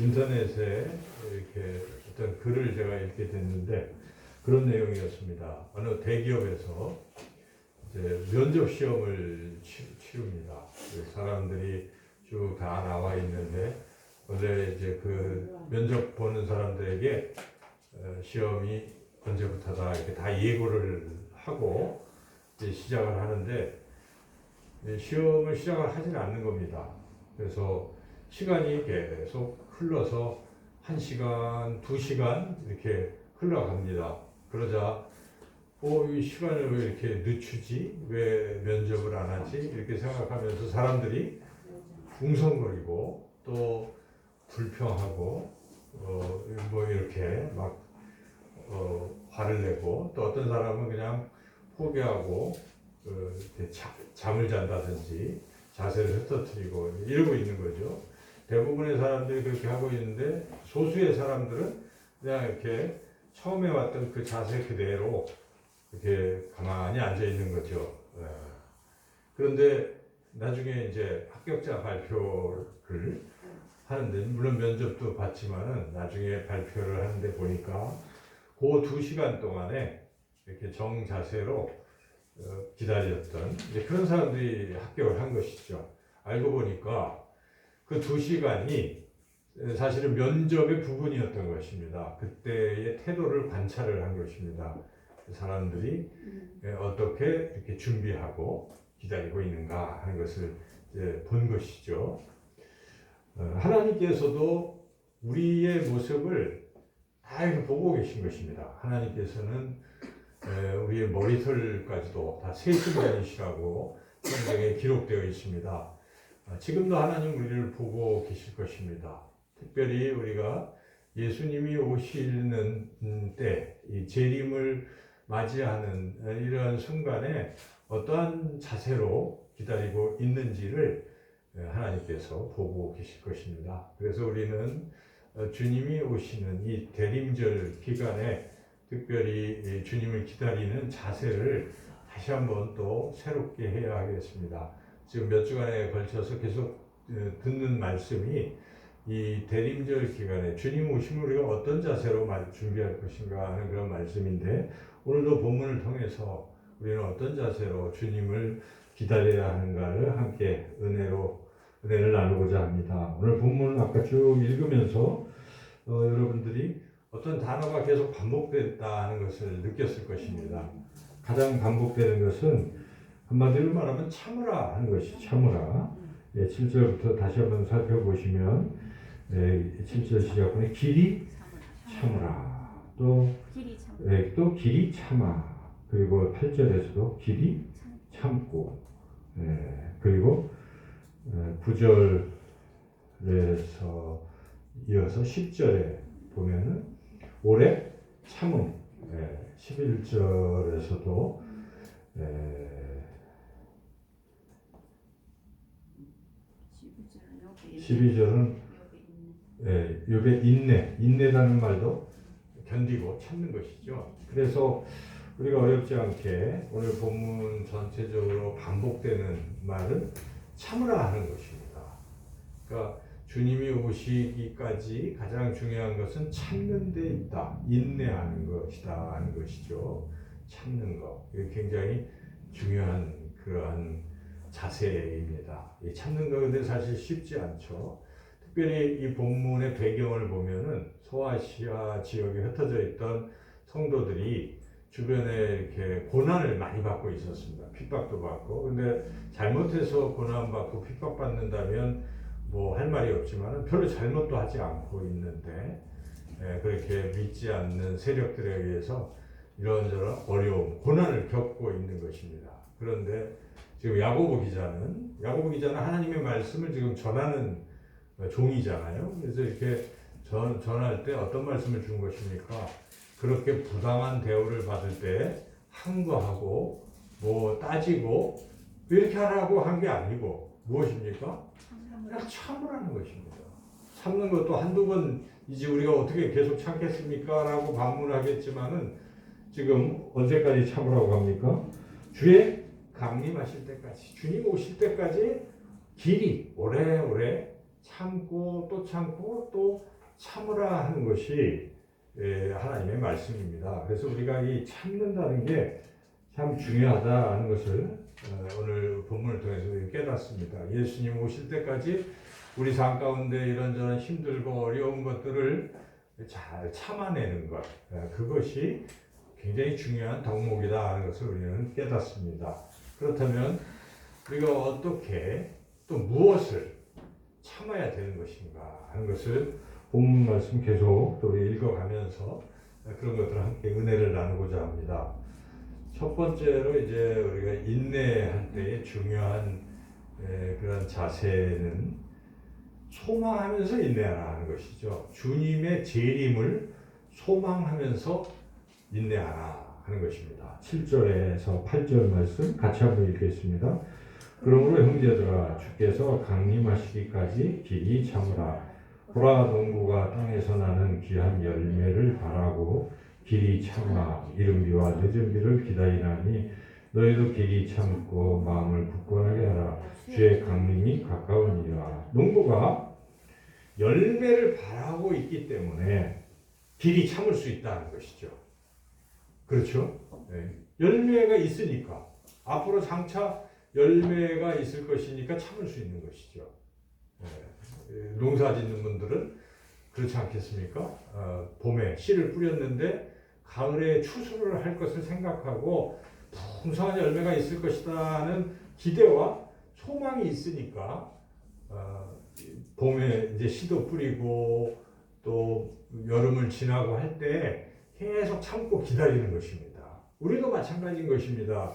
인터넷에 이렇게 어떤 글을 제가 읽게 됐는데 그런 내용이었습니다. 어느 대기업에서 이제 면접 시험을 치릅니다. 사람들이 쭉 다 나와 있는데 원래 이제 그 면접 보는 사람들에게 시험이 언제부터다 이렇게 다 예고를 하고 이제 시작을 하는데 시험을 시작을 하지는 않는 겁니다. 그래서 시간이 계속 흘러서 1시간, 2시간 이렇게 흘러갑니다. 그러자 이 시간을 왜 이렇게 늦추지? 왜 면접을 안 하지? 이렇게 생각하면서 사람들이 웅성거리고 또 불평하고 뭐 이렇게 막 화를 내고 또 어떤 사람은 그냥 포기하고 잠을 잔다든지 자세를 흩어뜨리고 이러고 있는 거죠. 대부분의 사람들이 그렇게 하고 있는데 소수의 사람들은 그냥 이렇게 처음에 왔던 그 자세 그대로 이렇게 가만히 앉아 있는 거죠. 그런데 나중에 이제 합격자 발표를 하는데 물론 면접도 봤지만은 나중에 발표를 하는데 보니까 그 2시간 동안에 이렇게 정자세로 기다렸던 그런 사람들이 합격을 한 것이죠. 알고 보니까 그 2시간이 사실은 면접의 부분이었던 것입니다. 그때의 태도를 관찰을 한 것입니다. 사람들이 어떻게 이렇게 준비하고 기다리고 있는가 하는 것을 본 것이죠. 하나님께서도 우리의 모습을 다 이렇게 보고 계신 것입니다. 하나님께서는 우리의 머리털까지도 다 세신 분이시라고 성경에 기록되어 있습니다. 지금도 하나님 우리를 보고 계실 것입니다. 특별히 우리가 예수님이 오시는 때, 이 재림을 맞이하는 이러한 순간에 어떠한 자세로 기다리고 있는지를 하나님께서 보고 계실 것입니다. 그래서 우리는 주님이 오시는 이 대림절 기간에 특별히 주님을 기다리는 자세를 다시 한번 또 새롭게 해야 하겠습니다. 지금 몇 주간에 걸쳐서 계속 듣는 말씀이 이 대림절 기간에 주님 오심을 우리가 어떤 자세로 준비할 것인가 하는 그런 말씀인데 오늘도 본문을 통해서 우리는 어떤 자세로 주님을 기다려야 하는가를 함께 은혜를 나누고자 합니다. 오늘 본문을 아까 쭉 읽으면서 여러분들이 어떤 단어가 계속 반복됐다는 것을 느꼈을 것입니다. 가장 반복되는 것은 한마디로 말하면 참으라 하는 것이 참으라. 7절부터 다시 한번 살펴보시면 7절 시작부에 길이 참으라. 또 길이 참아. 그리고 8절에서도 길이 참고. 그리고 9절에서 이어서 10절에 보면은 오래 참음. 11절에서도 12절은 욥의 인내라는 말도 견디고 참는 것이죠. 그래서 우리가 어렵지 않게 오늘 본문 전체적으로 반복되는 말은 참으라 하는 것입니다. 그러니까 주님이 오시기까지 가장 중요한 것은 참는 데 있다. 인내하는 것이다 하는 것이죠. 참는 것. 이게 굉장히 중요한 그러한 자세입니다. 이 참는 거 근데 사실 쉽지 않죠. 특별히 이 본문의 배경을 보면은 소아시아 지역에 흩어져 있던 성도들이 주변에 이렇게 고난을 많이 받고 있었습니다. 핍박도 받고. 근데 잘못해서 고난받고 핍박받는다면 뭐 할 말이 없지만 별로 잘못도 하지 않고 있는데 그렇게 믿지 않는 세력들에 의해서 이런저런 어려움, 고난을 겪고 있는 것입니다. 그런데 지금 야고보 기자는 하나님의 말씀을 지금 전하는 종이잖아요. 그래서 이렇게 전할 때 어떤 말씀을 준 것입니까? 그렇게 부당한 대우를 받을 때 항거하고 뭐 따지고 이렇게 하라고 한 게 아니고 무엇입니까? 그냥 참으라는 것입니다. 참는 것도 한두 번이지 우리가 어떻게 계속 참겠습니까? 라고 반문하겠지만은 지금 언제까지 참으라고 합니까? 주의 강림하실 때까지, 주님 오실 때까지 길이 오래오래 참고 또 참으라 하는 것이 하나님의 말씀입니다. 그래서 우리가 이 참는다는 게 참 중요하다는 것을 오늘 본문을 통해서 깨닫습니다. 예수님 오실 때까지 우리 삶 가운데 이런저런 힘들고 어려운 것들을 잘 참아내는 것, 그것이 굉장히 중요한 덕목이다 하는 것을 우리는 깨닫습니다. 그렇다면 우리가 어떻게 또 무엇을 참아야 되는 것인가 하는 것을 본문 말씀 계속 또 우리 읽어가면서 그런 것들을 함께 은혜를 나누고자 합니다. 첫 번째로 이제 우리가 인내할 때의 중요한 그런 자세는 소망하면서 인내하라 하는 것이죠. 주님의 재림을 소망하면서 인내하라 하는 것입니다. 7절에서 8절 말씀 같이 한번 읽겠습니다. 그러므로 형제들아 주께서 강림하시기까지 길이 참으라. 보라 농부가 땅에서 나는 귀한 열매를 바라고 길이 참아 이른 비와 늦은 비를 기다리나니 너희도 길이 참고 마음을 굳건하게 하라. 주의 강림이 가까우니라. 농부가 열매를 바라고 있기 때문에 길이 참을 수 있다는 것이죠. 그렇죠? 네. 열매가 있으니까 앞으로 장차 열매가 있을 것이니까 참을 수 있는 것이죠. 네. 농사 짓는 분들은 그렇지 않겠습니까? 봄에 씨를 뿌렸는데 가을에 추수를 할 것을 생각하고 풍성한 열매가 있을 것이라는 기대와 소망이 있으니까 봄에 이제 씨도 뿌리고 또 여름을 지나고 할 때 계속 참고 기다리는 것입니다. 우리도 마찬가지인 것입니다.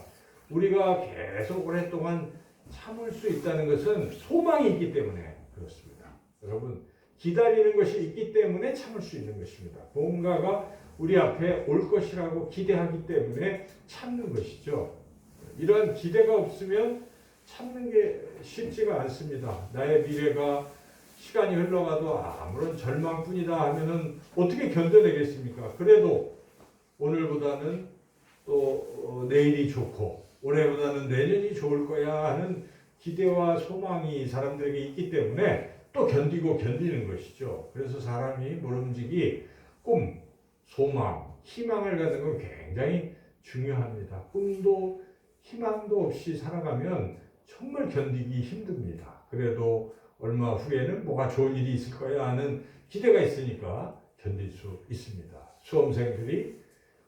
우리가 계속 오랫동안 참을 수 있다는 것은 소망이 있기 때문에 그렇습니다. 여러분, 기다리는 것이 있기 때문에 참을 수 있는 것입니다. 뭔가가 우리 앞에 올 것이라고 기대하기 때문에 참는 것이죠. 이러한 기대가 없으면 참는 게 쉽지가 않습니다. 나의 미래가 시간이 흘러가도 아무런 절망뿐이다 하면은 어떻게 견뎌내겠습니까? 그래도 오늘보다는 또 내일이 좋고 올해보다는 내년이 좋을 거야 하는 기대와 소망이 사람들에게 있기 때문에 또 견디는 것이죠. 그래서 사람이 모름지기 꿈, 소망, 희망을 갖는 건 굉장히 중요합니다. 꿈도 희망도 없이 살아가면 정말 견디기 힘듭니다. 그래도 얼마 후에는 뭐가 좋은 일이 있을 거야 하는 기대가 있으니까 견딜 수 있습니다. 수험생들이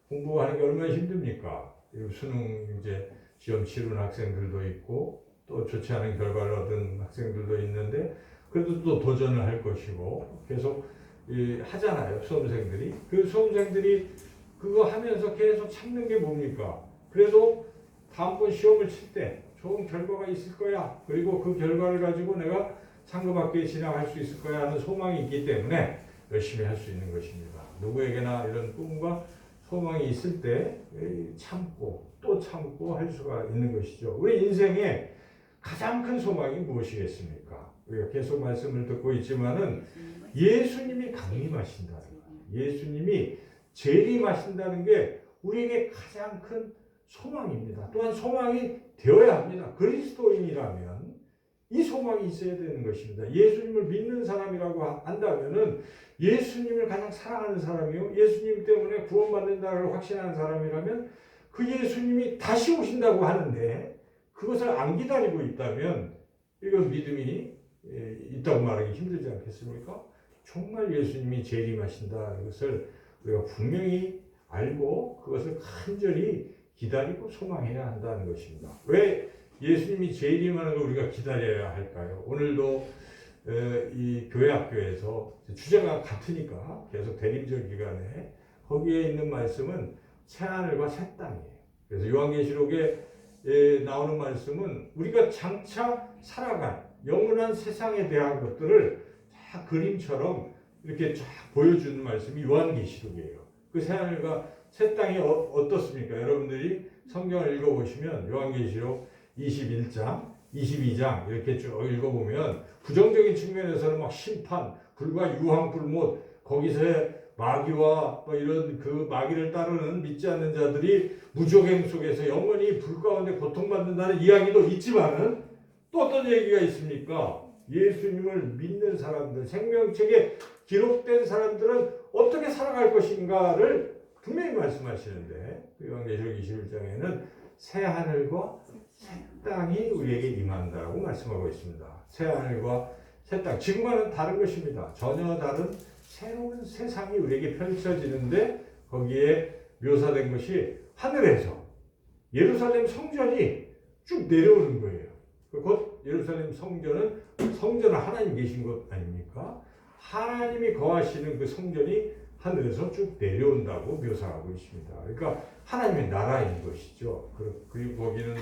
공부하는 게 얼마나 힘듭니까? 수능 이제 시험 치른 학생들도 있고 또 좋지 않은 결과를 얻은 학생들도 있는데 그래도 또 도전을 할 것이고 계속 하잖아요. 수험생들이. 그 수험생들이 그거 하면서 계속 참는 게 뭡니까? 그래도 다음번 시험을 칠 때 좋은 결과가 있을 거야. 그리고 그 결과를 가지고 내가 상급학교에 진학할 수 있을 거야 하는 소망이 있기 때문에 열심히 할 수 있는 것입니다. 누구에게나 이런 꿈과 소망이 있을 때 참고 또 참고 할 수가 있는 것이죠. 우리 인생의 가장 큰 소망이 무엇이겠습니까? 우리가 계속 말씀을 듣고 있지만은 예수님이 강림하신다는 것, 예수님이 재림하신다는 게 우리에게 가장 큰 소망입니다. 또한 소망이 되어야 합니다. 그리스도인이라면 이 소망이 있어야 되는 것입니다. 예수님을 믿는 사람이라고 한다면은 예수님을 가장 사랑하는 사람이요, 예수님 때문에 구원받는다고 확신하는 사람이라면 그 예수님이 다시 오신다고 하는데 그것을 안 기다리고 있다면 이건 믿음이 있다고 말하기 힘들지 않겠습니까? 정말 예수님이 재림하신다는 것을 우리가 분명히 알고 그것을 간절히 기다리고 소망해야 한다는 것입니다. 왜 예수님이 재림하는 걸 우리가 기다려야 할까요? 오늘도 이 교회 학교에서 주제가 같으니까 계속 대림절 기간에 거기에 있는 말씀은 새하늘과 새 땅이에요. 그래서 요한계시록에 나오는 말씀은 우리가 장차 살아갈 영원한 세상에 대한 것들을 다 그림처럼 이렇게 쫙 보여주는 말씀이 요한계시록이에요. 그 새하늘과 새 땅이 어떻습니까? 여러분들이 성경을 읽어보시면 요한계시록 21장, 22장 이렇게 쭉 읽어보면 부정적인 측면에서는 막 심판, 불과 유황, 불못, 거기서의 마귀와 이런 그 마귀를 따르는 믿지 않는 자들이 무적행 속에서 영원히 불 가운데 고통받는다는 이야기도 있지만은 또 어떤 얘기가 있습니까? 예수님을 믿는 사람들, 생명책에 기록된 사람들은 어떻게 살아갈 것인가를 분명히 말씀하시는데 요한계시록 21장에는 새 하늘과 새 땅이 우리에게 임한다고 말씀하고 있습니다. 새 하늘과 새 땅, 지금과는 다른 것입니다. 전혀 다른 새로운 세상이 우리에게 펼쳐지는데 거기에 묘사된 것이 하늘에서 예루살렘 성전이 쭉 내려오는 거예요. 곧 예루살렘 성전은 하나님 계신 것 아닙니까? 하나님이 거하시는 그 성전이 하늘에서 쭉 내려온다고 묘사하고 있습니다. 그러니까 하나님의 나라인 것이죠. 그리고 거기는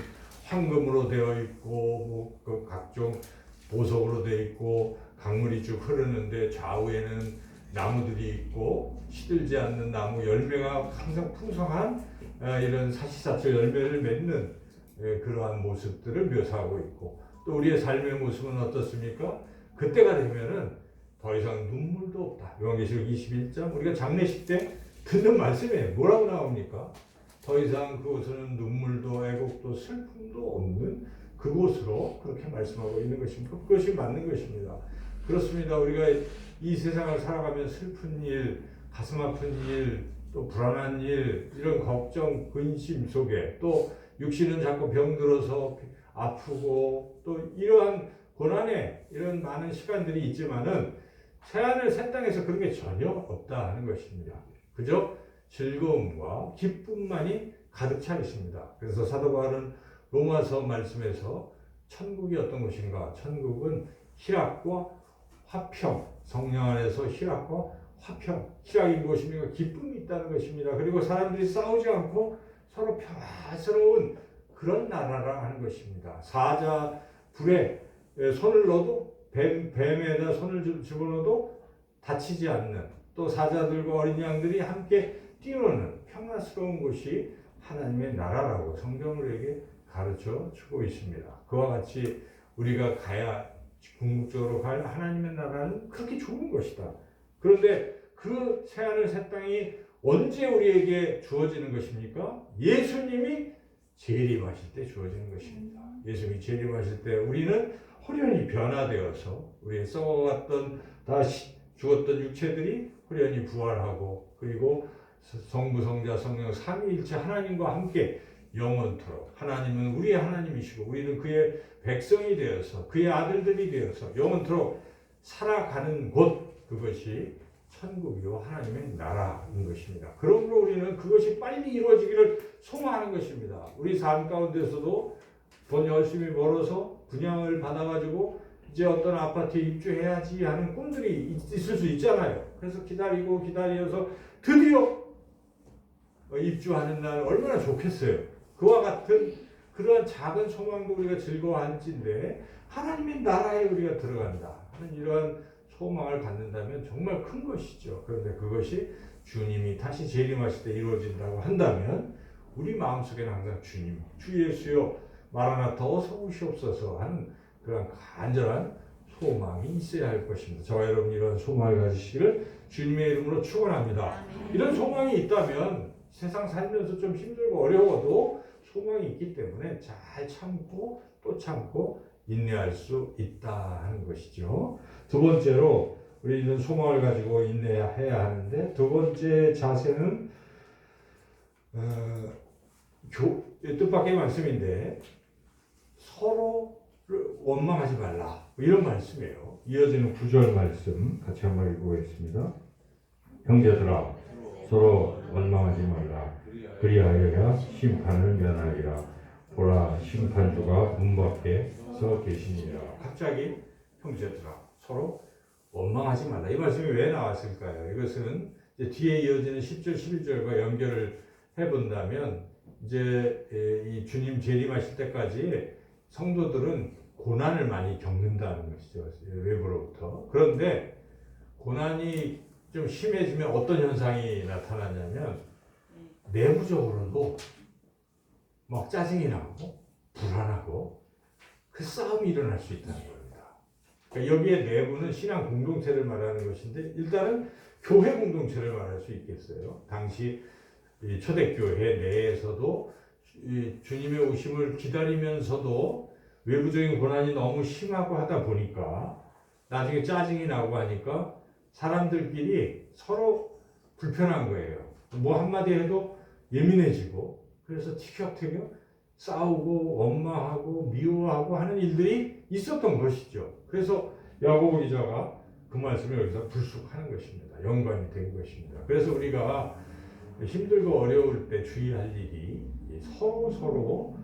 황금으로 되어 있고 그 각종 보석으로 되어 있고 강물이 쭉 흐르는데 좌우에는 나무들이 있고 시들지 않는 나무 열매가 항상 풍성한 이런 사시사철 열매를 맺는 그러한 모습들을 묘사하고 있고 또 우리의 삶의 모습은 어떻습니까? 그때가 되면은 더 이상 눈물도 없다. 요한계시록 21장 우리가 장례식 때 듣는 말씀에 뭐라고 나옵니까? 더 이상 그곳은 눈물도 애곡도 슬픔도 없는 그곳으로 그렇게 말씀하고 있는 것입니다. 그것이 맞는 것입니다. 그렇습니다. 우리가 이 세상을 살아가면 슬픈 일, 가슴 아픈 일, 또 불안한 일, 이런 걱정, 근심 속에 또 육신은 자꾸 병들어서 아프고 또 이러한 고난에 이런 많은 시간들이 있지만은 새하늘 새 땅에서 그런 게 전혀 없다 하는 것입니다. 그저 즐거움과 기쁨만이 가득 차 있습니다. 그래서 사도 바울은 로마서 말씀에서 천국이 어떤 것인가? 천국은 희락과 화평, 성령 안에서 희락과 화평, 희락이 무엇입니까? 기쁨이 있다는 것입니다. 그리고 사람들이 싸우지 않고 서로 평화스러운 그런 나라라 하는 것입니다. 사자 불에 손을 넣어도 뱀에다 손을 집어넣어도 다치지 않는 또 사자들과 어린 양들이 함께 뛰노는 평화스러운 곳이 하나님의 나라라고 성경은 우리에게 가르쳐 주고 있습니다. 그와 같이 우리가 가야 궁극적으로 갈 하나님의 나라는 그렇게 좋은 것이다. 그런데 그 새하늘 새 땅이 언제 우리에게 주어지는 것입니까? 예수님이 재림하실 때 주어지는 것입니다. 예수님이 재림하실 때 우리는 호련히 변화되어서 우리의 썩어갔던 다 죽었던 육체들이 호련히 부활하고 그리고 성부 성자 성령 삼위일체 하나님과 함께 영원토록 하나님은 우리의 하나님이시고 우리는 그의 백성이 되어서 그의 아들들이 되어서 영원토록 살아가는 곳 그것이 천국이요 하나님의 나라인 것입니다. 그러므로 우리는 그것이 빨리 이루어지기를 소망하는 것입니다. 우리 삶 가운데서도 돈 열심히 벌어서 분양을 받아가지고 이제 어떤 아파트에 입주해야지 하는 꿈들이 있을 수 있잖아요. 그래서 기다려서 드디어 입주하는 날 얼마나 좋겠어요. 그와 같은 그러한 작은 소망도 우리가 즐거워할진데 하나님의 나라에 우리가 들어간다 하는 이러한 소망을 갖는다면 정말 큰 것이죠. 그런데 그것이 주님이 다시 재림하실 때 이루어진다고 한다면 우리 마음속에는 항상 주님, 주 예수여 마라나타 어서 오시옵소서 하는 그런 간절한 소망이 있어야 할 것입니다. 저와 여러분 이런 소망을 가지시기를 주님의 이름으로 축원합니다. 이런 소망이 있다면 세상 살면서 좀 힘들고 어려워도 소망이 있기 때문에 잘 참고 또 참고 인내할 수 있다 하는 것이죠. 두 번째로 우리는 소망을 가지고 인내해야 하는데 두 번째 자세는 뜻밖의 말씀인데 서로를 원망하지 말라 이런 말씀이에요. 이어지는 9절 말씀 같이 한번 읽어보겠습니다. 형제들아 서로 원망하지 말라. 그리하여야 심판을 면하리라. 보라 심판주가 문 밖에 서 계시니라. 갑자기 형제들아 서로 원망하지 말라. 이 말씀이 왜 나왔을까요? 이것은 이제 뒤에 이어지는 10절 11절과 연결을 해본다면 이제 이 주님 재림하실 때까지 성도들은 고난을 많이 겪는다는 것이죠. 외부로부터. 그런데 고난이 좀 심해지면 어떤 현상이 나타나냐면 내부적으로도 막 짜증이 나고 불안하고 그 싸움이 일어날 수 있다는 겁니다. 그러니까 여기에 내부는 신앙 공동체를 말하는 것인데 일단은 교회 공동체를 말할 수 있겠어요. 당시 이 초대교회 내에서도 이 주님의 오심을 기다리면서도 외부적인 고난이 너무 심하고 하다 보니까 나중에 짜증이 나고 하니까 사람들끼리 서로 불편한 거예요. 뭐 한마디 해도 예민해지고, 그래서 티격태격 싸우고 원망하고 미워하고 하는 일들이 있었던 것이죠. 그래서 야고보 기자가 그 말씀을 여기서 불쑥하는 것입니다. 연관이 된 것입니다. 그래서 우리가 힘들고 어려울 때 주의할 일이 서로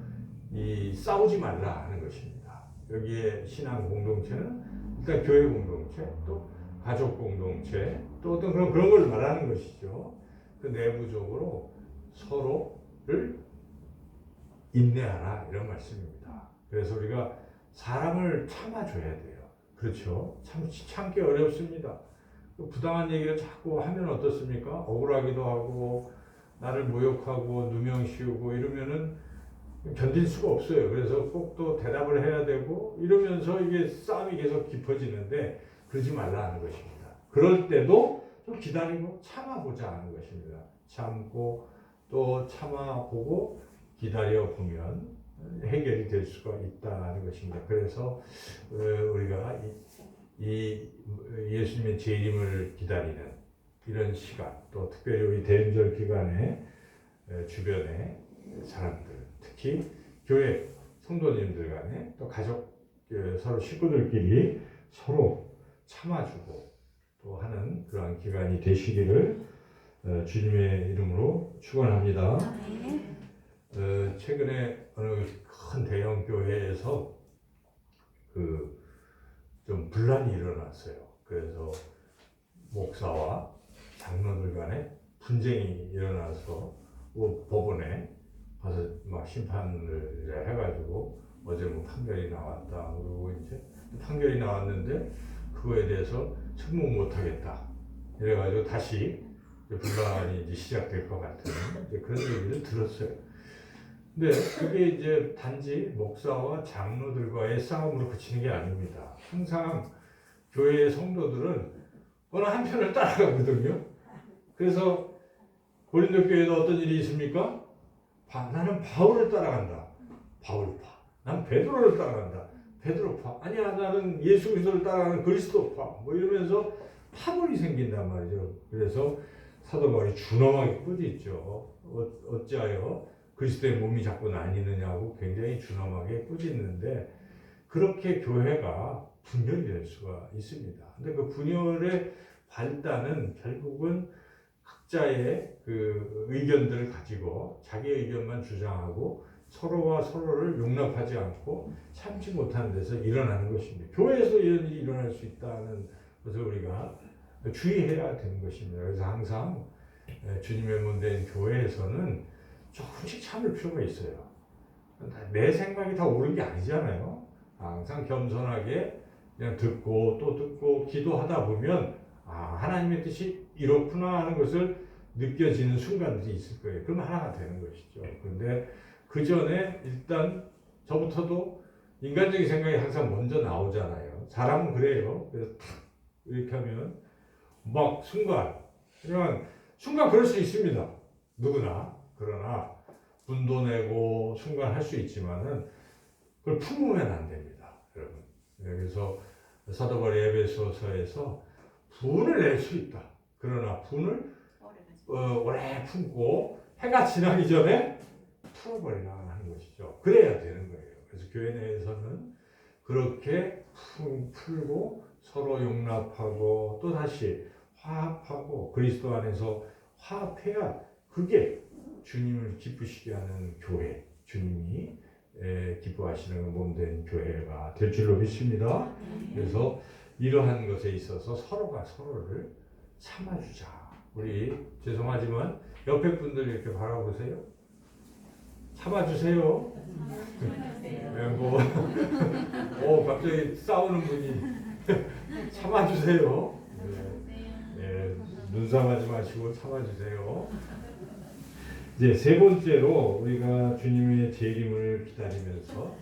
싸우지 말라 하는 것입니다. 여기에 신앙 공동체는 일단 교회 공동체, 또 가족 공동체, 또 어떤 그런 걸 말하는 것이죠. 그 내부적으로 서로를 인내하라 이런 말씀입니다. 그래서 우리가 사람을 참아줘야 돼요. 그렇죠? 참기 어렵습니다. 부당한 얘기를 자꾸 하면 어떻습니까? 억울하기도 하고 나를 모욕하고 누명씌우고 이러면은 견딜 수가 없어요. 그래서 꼭 또 대답을 해야 되고 이러면서 이게 싸움이 계속 깊어지는데 그러지 말라는 것입니다. 그럴 때도 좀 기다리고 참아보자 하는 것입니다. 참고 또 참아보고 기다려보면 해결이 될 수가 있다는 것입니다. 그래서 우리가 이 예수님의 재림을 기다리는 이런 시간, 또 특별히 우리 대림절 기간에 주변에 사람들, 특히 교회 성도님들 간에 또 가족 서로 식구들끼리 서로 참아주고 또 하는 그러한 기간이 되시기를 주님의 이름으로 축원합니다. 최근에 어느 큰 대형 교회에서 좀 분란이 일어났어요. 그래서 목사와 장로들 간에 분쟁이 일어나서 법원에 가서 막 심판을 해가지고 어제 뭐 판결이 나왔다. 그리고 이제 판결이 나왔는데 그거에 대해서 승복 못하겠다. 이래가지고 다시 분란이 이제 시작될 것 같은 그런 얘기를 들었어요. 근데 그게 이제 단지 목사와 장로들과의 싸움으로 그치는 게 아닙니다. 항상 교회의 성도들은 어느 한편을 따라가거든요. 그래서 고린도 교회도 어떤 일이 있습니까? 나는 바울을 따라간다. 바울파. 난 베드로를 따라간다. 베드로파. 아니야, 나는 예수 그리스도를 따라가는 그리스도파. 뭐 이러면서 파벌이 생긴단 말이죠. 그래서 사도 바울이 준엄하게 꾸짖죠. 어찌하여 그리스도의 몸이 자꾸 나뉘느냐고 굉장히 준엄하게 꾸짖는데 그렇게 교회가 분열이 될 수가 있습니다. 근데 그 분열의 발단은 결국은 각자의 그 의견들을 가지고 자기 의견만 주장하고 서로와 서로를 용납하지 않고 참지 못하는 데서 일어나는 것입니다. 교회에서 이런 일이 일어날 수 있다는 것을 우리가 주의해야 되는 것입니다. 그래서 항상 주님의 몸된 교회에서는 조금씩 참을 필요가 있어요. 내 생각이 다 옳은 게 아니잖아요. 항상 겸손하게 그냥 듣고 또 듣고 기도하다 보면 하나님의 뜻이 이렇구나 하는 것을 느껴지는 순간들이 있을 거예요. 그럼 하나가 되는 것이죠. 그런데 그 전에 일단 저부터도 인간적인 생각이 항상 먼저 나오잖아요. 사람은 그래요. 그래서 탁 이렇게 하면 막 그냥 순간 그럴 수 있습니다. 누구나. 그러나 분도 내고 순간 할 수 있지만은 그걸 품으면 안 됩니다. 여러분. 그래서 사도 바울이 에베소서에서 분을 낼 수 있다. 그러나 분을 오래 품고 해가 지나기 전에 풀어버리라 하는 것이죠. 그래야 되는 거예요. 그래서 교회 내에서는 그렇게 풀고 서로 용납하고 또 다시 화합하고 그리스도 안에서 화합해야 그게 주님을 기쁘시게 하는 교회, 주님이 기뻐하시는 몸된 교회가 될 줄로 믿습니다. 그래서 이러한 것에 있어서 서로가 서로를 참아주자. 우리 죄송하지만 옆에 분들 이렇게 바라보세요. 참아주세요. 갑자기 싸우는 분이 참아주세요. 눈싸움하지 마시고 참아주세요. 이제 세 번째로 우리가 주님의 재림을 기다리면서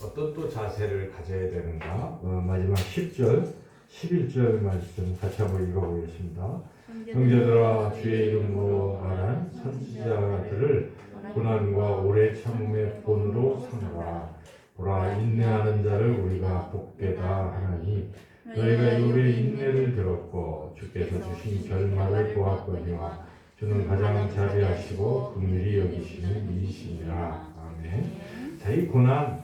어떤 또 자세를 가져야 되는가? 마지막 10절, 11절 말씀 같이 한번 읽어보겠습니다. 형제들아 주의 이름으로 말한 선지자들을 고난과 오래 참음의 본으로 삼으라. 보라 인내하는 자를 우리가 복되다 하나니 너희가 욥의 인내를 들었고 주께서 주신 결말을 보았거니와 주는 가장 자비하시고 긍휼히 여기시는 이시니라. 아멘. 자, 이 고난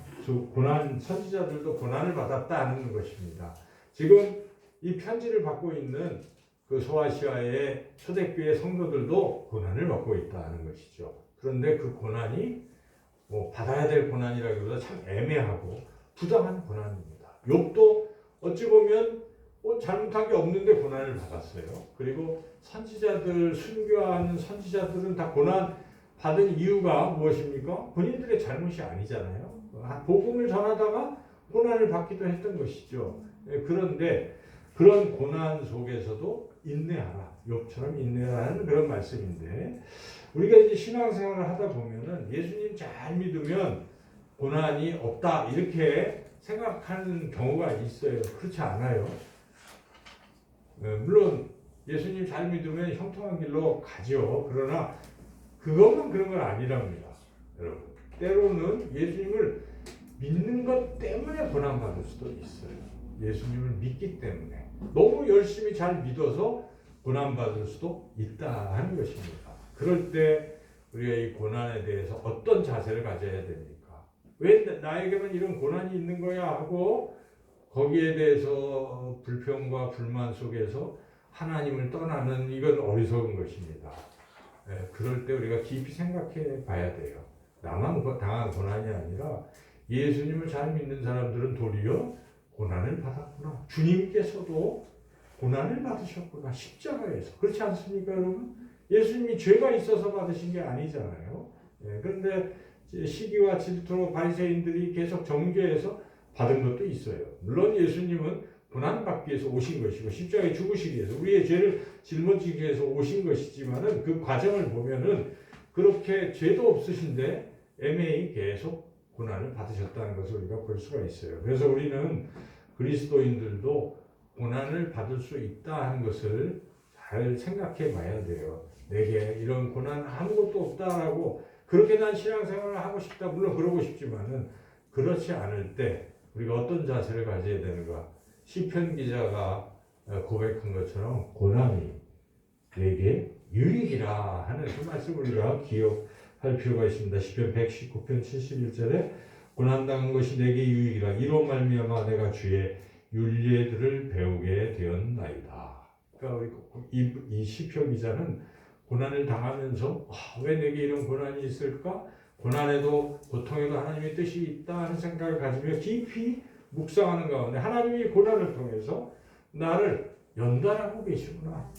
선지자들도 고난을 받았다는 것입니다. 지금 이 편지를 받고 있는 그 소아시아의 초대교회 성도들도 고난을 받고 있다는 것이죠. 그런데 그 고난이 뭐 받아야 될 고난이라기보다 참 애매하고 부당한 고난입니다. 욥도 어찌 보면 잘못한 게 없는데 고난을 받았어요. 그리고 선지자들, 순교한 선지자들은 다 고난 받은 이유가 무엇입니까? 본인들의 잘못이 아니잖아요. 복음을 전하다가 고난을 받기도 했던 것이죠. 그런데 그런 고난 속에서도 인내하라. 욥처럼 인내하라는 그런 말씀인데, 우리가 이제 신앙생활을 하다 보면은 예수님 잘 믿으면 고난이 없다 이렇게 생각하는 경우가 있어요. 그렇지 않아요. 물론 예수님 잘 믿으면 형통한 길로 가죠. 그러나 그것만 그런 건 아니랍니다. 여러분, 때로는 예수님을 믿는 것 때문에 고난받을 수도 있어요. 예수님을 믿기 때문에 너무 열심히 잘 믿어서 고난받을 수도 있다 하는 것입니다. 그럴 때 우리가 이 고난에 대해서 어떤 자세를 가져야 됩니까? 왜 나에게만 이런 고난이 있는 거야 하고 거기에 대해서 불평과 불만 속에서 하나님을 떠나는, 이건 어리석은 것입니다. 그럴 때 우리가 깊이 생각해 봐야 돼요. 나만 당한 고난이 아니라 예수님을 잘 믿는 사람들은 도리어 고난을 받았구나. 주님께서도 고난을 받으셨구나. 십자가에서. 그렇지 않습니까, 여러분? 예수님이 죄가 있어서 받으신 게 아니잖아요. 그런데 시기와 질투로 바리새인들이 계속 정죄해서 받은 것도 있어요. 물론 예수님은 고난받기 위해서 오신 것이고 십자가에 죽으시기 위해서 우리의 죄를 짊어지기 위해서 오신 것이지만은 그 과정을 보면은 그렇게 죄도 없으신데 애매히 계속 고난을 받으셨다는 것을 우리가 볼 수가 있어요. 그래서 우리는 그리스도인들도 고난을 받을 수 있다 하는 것을 잘 생각해 봐야 돼요. 내게 이런 고난 아무것도 없다라고 그렇게 난 신앙생활을 하고 싶다, 물론 그러고 싶지만은 그렇지 않을 때 우리가 어떤 자세를 가져야 되는가? 시편 기자가 고백한 것처럼 고난이 내게 유익이라 하는 그 말씀을 우리가 기억할 필요가 있습니다. 시편 119편 71절에 고난당한 것이 내게 유익이라 이로 말미암아 내가 주의 율례들을 배우게 되었나이다. 그러니까 이 시편 기자는 고난을 당하면서 왜 내게 이런 고난이 있을까? 고난에도 고통에도 하나님의 뜻이 있다 하는 생각을 가지며 깊이 묵상하는 가운데 하나님이 고난을 통해서 나를 연단하고 계시구나.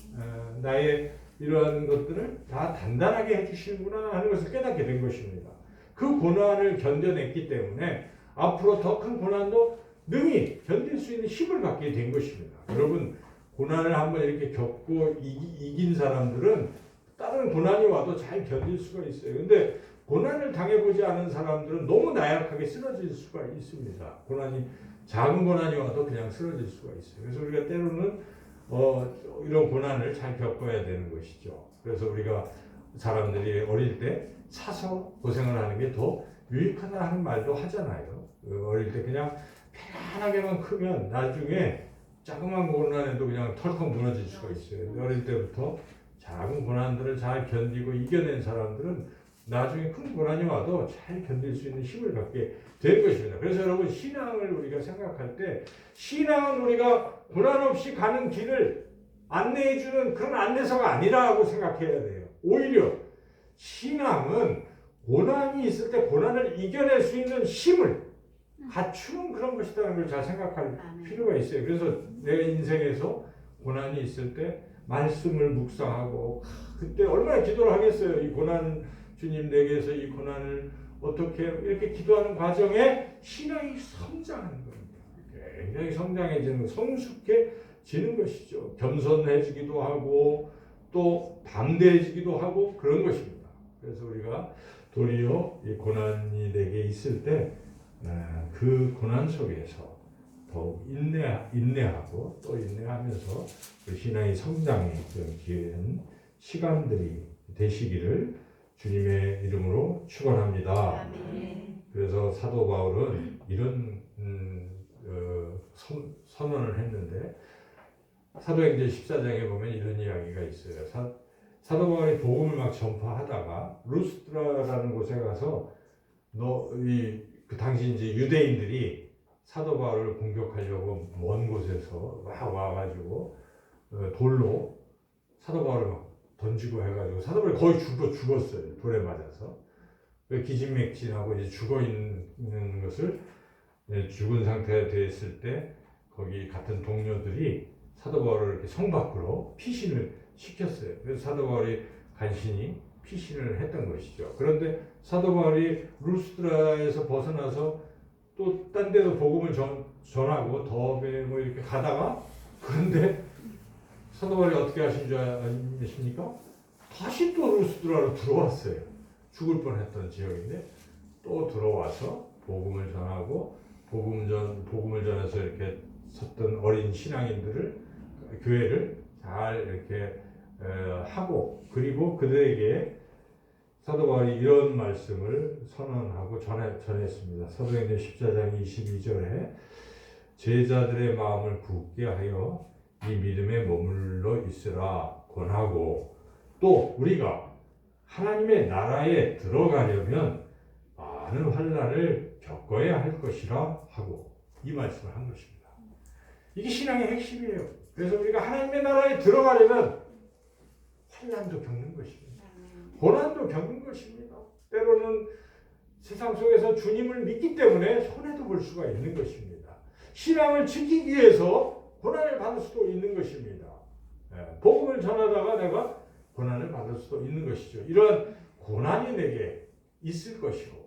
나의 이러한 것들을 다 단단하게 해주시는구나 하는 것을 깨닫게 된 것입니다. 그 고난을 견뎌냈기 때문에 앞으로 더 큰 고난도 능히 견딜 수 있는 힘을 갖게 된 것입니다. 여러분, 고난을 한번 이렇게 겪고 이긴 사람들은 다른 고난이 와도 잘 견딜 수가 있어요. 근데 고난을 당해보지 않은 사람들은 너무 나약하게 쓰러질 수가 있습니다. 작은 고난이 와도 그냥 쓰러질 수가 있어요. 그래서 우리가 때로는 이런 고난을 잘 겪어야 되는 것이죠. 그래서 우리가 사람들이 어릴 때 사서 고생을 하는 게 더 유익하다 하는 말도 하잖아요. 어릴 때 그냥 편안하게만 크면 나중에 작은 고난에도 그냥 털컥 무너질 수가 있어요. 어릴 때부터 작은 고난들을 잘 견디고 이겨낸 사람들은 나중에 큰 고난이 와도 잘 견딜 수 있는 힘을 갖게 된 것입니다. 그래서 여러분, 신앙을 우리가 생각할 때 신앙은 우리가 고난 없이 가는 길을 안내해주는 그런 안내서가 아니라고 생각해야 돼요. 오히려 신앙은 고난이 있을 때 고난을 이겨낼 수 있는 힘을 갖추는 그런 것이라는 걸 잘 생각할 필요가 있어요. 그래서 내 인생에서 고난이 있을 때 말씀을 묵상하고 그때 얼마나 기도를 하겠어요. 이 고난, 주님 내게서 이 고난을 어떻게, 이렇게 기도하는 과정에 신앙이 성장하는 겁니다. 굉장히 성장해지는, 성숙해지는 것이죠. 겸손해지기도 하고 또 담대해지기도 하고 그런 것입니다. 그래서 우리가 도리어 이 고난이 내게 있을 때 그 고난 속에서 더욱 인내하고 또 인내하면서 그 신앙의 성장의 그런 기회는 시간들이 되시기를 주님의 이름으로 축원합니다. 그래서 사도 바울은 이런 선언을 했는데 사도행전 14장에 보면 이런 이야기가 있어요. 사도 바울이 복음을 막 전파하다가 루스드라라는 곳에 가서 그 당시 이제 유대인들이 사도 바울을 공격하려고 먼 곳에서 막 와가지고 돌로 사도 바울을 막 던지고 해가지고 사도 바울이 거의 죽었어요. 돌에 맞아서. 기진맥진하고 이제 죽어 있는 것을 죽은 상태가 됐을 때 거기 같은 동료들이 사도 바울을 이렇게 성 밖으로 피신을 시켰어요. 그래서 사도 바울이 간신히 피신을 했던 것이죠. 그런데 사도 바울이 루스드라에서 벗어나서 또 딴 데도 복음을 전하고 더베 뭐 이렇게 가다가 그런데 사도 바울이 어떻게 하신 줄 아십니까? 다시 또 루스드라로 들어왔어요. 죽을 뻔했던 지역인데 또 들어와서 복음을 전하고 복음을 전해서 이렇게 섰던 어린 신앙인들을 교회를 잘 이렇게 하고 그리고 그들에게 사도 바울이 이런 말씀을 선언하고 전했습니다. 사도행전 14장 22절에 제자들의 마음을 굳게 하여 이 믿음에 머물러 있으라 권하고 또 우리가 하나님의 나라에 들어가려면 많은 환난을 겪어야 할 것이라 하고 이 말씀을 한 것입니다. 이게 신앙의 핵심이에요. 그래서 우리가 하나님의 나라에 들어가려면 환난도 겪는 것입니다. 고난도 겪는 것입니다. 때로는 세상 속에서 주님을 믿기 때문에 손해도 볼 수가 있는 것입니다. 신앙을 지키기 위해서 고난을 받을 수도 있는 것입니다. 복음을 전하다가 내가 고난을 받을 수도 있는 것이죠. 이러한 고난이 내게 있을 것이고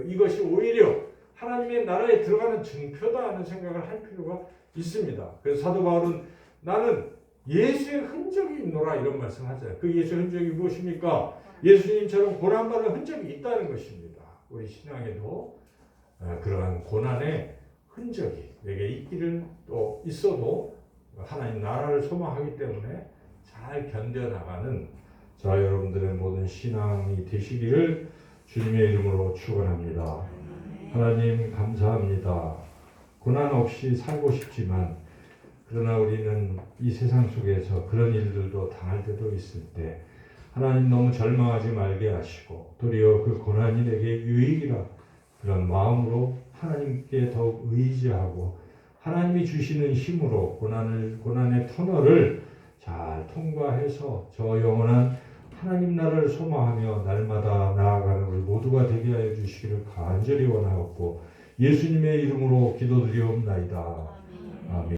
이것이 오히려 하나님의 나라에 들어가는 증표다 하는 생각을 할 필요가 있습니다. 그래서 사도 바울은 나는 예수의 흔적이 있노라 이런 말씀하잖아요. 그 예수의 흔적이 무엇입니까? 예수님처럼 고난받은 흔적이 있다는 것입니다. 우리 신앙에도 그러한 고난의 흔적이 내게 있기를 또 있어도 하나님 나라를 소망하기 때문에 잘 견뎌나가는 저와 여러분들의 모든 신앙이 되시기를 주님의 이름으로 축원합니다. 하나님 감사합니다. 고난 없이 살고 싶지만 그러나 우리는 이 세상 속에서 그런 일들도 당할 때도 있을 때 하나님 너무 절망하지 말게 하시고 도리어 그 고난이 내게 유익이라 그런 마음으로 하나님께 더욱 의지하고 하나님이 주시는 힘으로 고난의 터널을 잘 통과해서 저 영원한 하나님 나라를 소망하며 날마다 나아가는 우리 모두가 되게 하여 주시기를 간절히 원하옵고 예수님의 이름으로 기도드리옵나이다. 아멘.